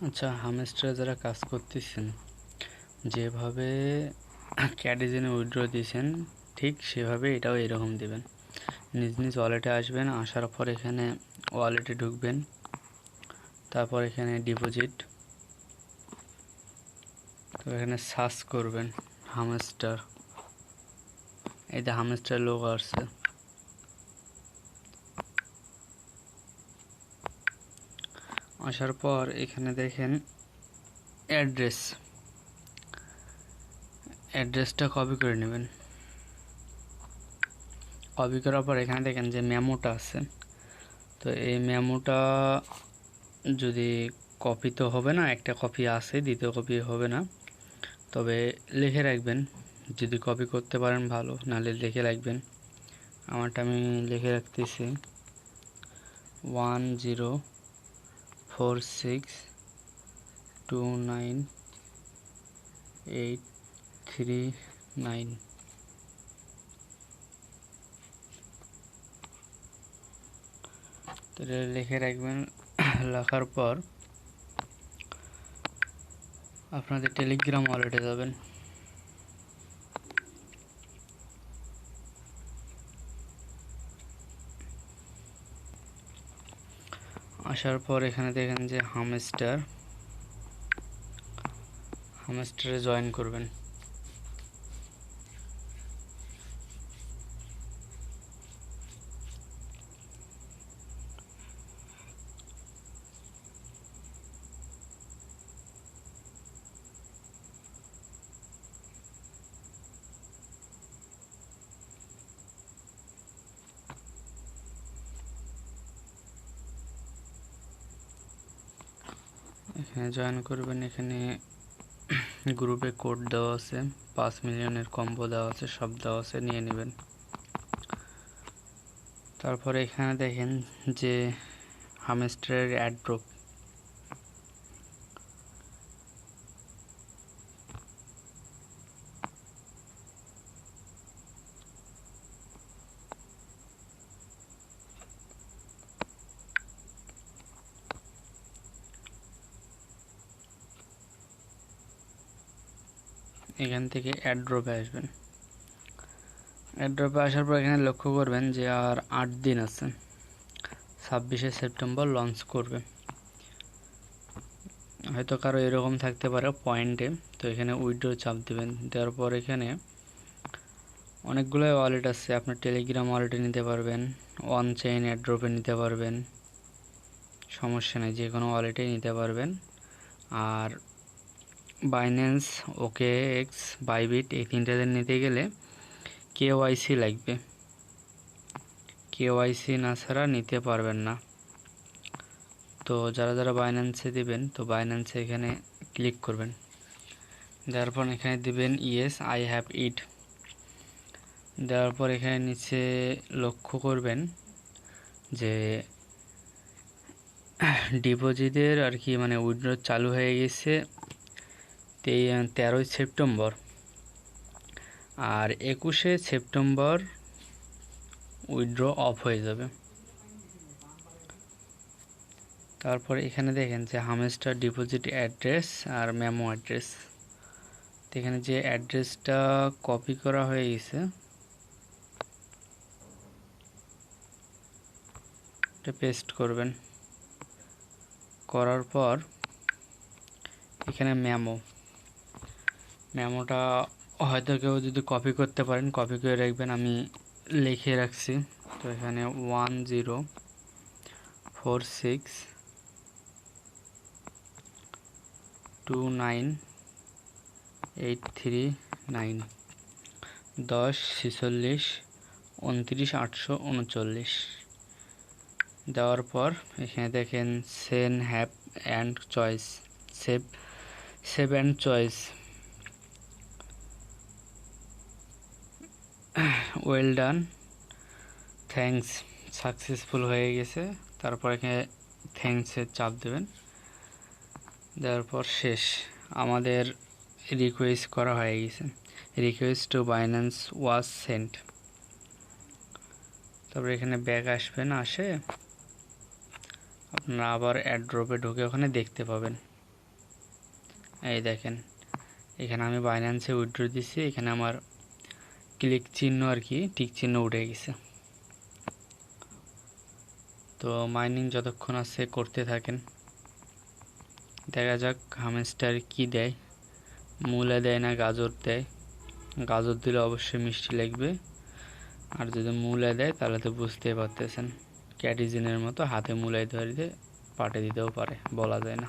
আচ্ছা, হামস্টারে যারা কাজ করতেছেন, যেভাবে ক্যাটিজেনে উইথড্র দিয়েছেন ঠিক সেভাবে এটাও এরকম দেবেন। নিজ নিজ ওয়ালেটে আসবেন, আসার পর এখানে ওয়ালেটে ঢুকবেন, তারপর এখানে ডিপোজিট, তো এখানে সার্চ করবেন হামস্টার। এই যে হামস্টার লোগো আসছে, আসার পর এখানে দেখেন অ্যাড্রেসটা কপি করে নেবেন। কপি করার পর এখানে দেখেন যে মেমোটা আছে, তো এই মেমোটা যদি কপি তো হবে না, একটা কপি আছে, দ্বিতীয় কপি হবে না, তবে লিখে রাখবেন। যদি কপি করতে পারেন ভালো, নাহলে লিখে রাখবেন। আমারটা আমি লিখে রাখতেছি 1046298339। তো লিখে রাখবেন। লেখার পর আপনাদের টেলিগ্রাম ওয়ালেটে যাবেন। আসার পর এখানে দেখেন যে হামস্টারে জয়েন করবেন। এখানে জয়েন করবেন। এখানে গ্রুপে কোড দেওয়া আছে, 5 মিলিয়নের কম্বো দেওয়া আছে, সব দেওয়া আছে, নিয়ে নেবেন। তারপরে এখানে দেখেন যে হামস্টারের অ্যাড্রপ, এখান থেকে অ্যাড্রপে আসবেন। অ্যাড্রপে আসার পর এখানে লক্ষ্য করবেন যে আর 8 দিন আছে, 26শে সেপ্টেম্বর লঞ্চ করবে। হয়তো কারো এরকম থাকতে পারে পয়েন্টে, তো এখানে উইথড্র চাপ দেবেন। দেওয়ার পর এখানে অনেকগুলো ওয়ালেট আছে, আপনার টেলিগ্রাম ওয়ালেটে নিতে পারবেন, অন চেইন অ্যাড্রপে নিতে পারবেন, সমস্যা নেই, যে কোনো ওয়ালেটেই নিতে পারবেন। আর বাইন্যান্স, OKX, বাইবিট, এই তিনটাতে নিতে গেলে KYC লাগবে। KYC না ছাড়া নিতে পারবেন না। তো যারা যারা বাইন্যান্সে দিবেন, তো বাইন্যান্সে এখানে ক্লিক করবেন। দেওয়ার পর এখানে দিবেন ইয়েস আই হ্যাভ ইট। দেওয়ার পর এখানে নিচে লক্ষ্য করবেন যে ডিপোজিটের আর কি মানে উইথড্র চালু হয়ে গেছে 13ই সেপ্টেম্বর, আর 21শে সেপ্টেম্বর উইথড্র অফ হয়ে যাবে। তারপর এখানে দেখেন যে হামস্টার ডিপোজিট অ্যাড্রেস আর মেমো অ্যাড্রেস, এখানে যে অ্যাড্রেসটা কপি করা হয়ে গেছে এটা পেস্ট করবেন। করার পর এখানে মেমোটা হয়তো কেউ যদি কপি করতে পারেন কপি করে রাখবেন, আমি লিখে রাখছি। তো এখানে 1046298339, 1046293839। দেওয়ার পর এখানে দেখেন save and choice well done, thanks, successful হয়ে গেছে। তারপর এখানে থ্যাঙ্কসের চাপ দেবেন। দেওয়ার পর শেষ, আমাদের রিকোয়েস্ট করা হয়ে গেছে, request to Binance was sent. তারপর এখানে ব্যাক আসবেন, আসে আপনারা আবার অ্যাড্রপে ঢুকে ওখানে দেখতে পাবেন। এই দেখেন এখানে আমি বাইন্যান্সে উইথড্র দিছি, এখানে আমার ক্লিক চিহ্ন আর কি টিক চিহ্ন উঠে গেছে। তো মাইনিং যতক্ষণ আছে করতে থাকেন, দেখা যাক হামস্টার কি দেয়, মূলা দেয় না গাজর দেয়। গাজর দিলে অবশ্যই মিষ্টি লাগবে, আর যদি মূলা দেয় তাহলে তো বুঝতেই পারতেছেন ক্যাটিজিনের মতো হাতে মূলাই ধরে দিয়ে পাটে দিতেও পারে, বলা যায় না।